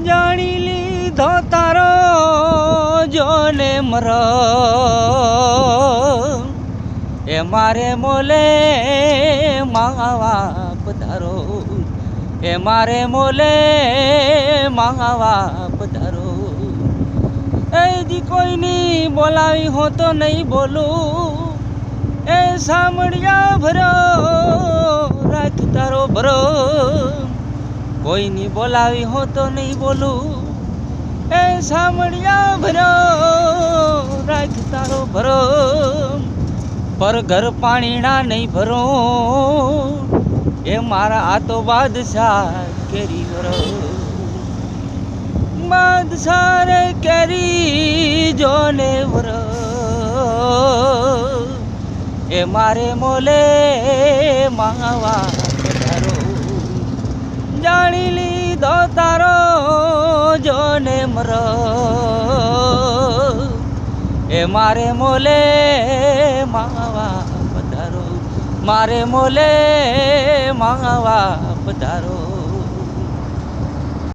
જાણી લીધો તારો જોને મર એ મારે મોલે માંગવા પધારો એ મારે મોલે માંગવા પધારો એ જી કોઈની બોલાવી હો તો નહીં બોલું એ સાંભળ્યા ભરો રાખ તારો ભરો કોઈની બોલાવી હો તો નહીં બોલું એ સાંભળ્યા ભરો રાખ તારો ભરો પર ઘર પાણીના નહીં ભરો એ મારા આ તો બાદશાહ કેરી ભરો બાદશાહ રે કેરી જોને ભરો એ મારે મોલે માંગવા પધારો જાણી લીધો તારો જોને મર એ મારે મોલે માંગવા પધારો મારે મોલે માંગવા પધારો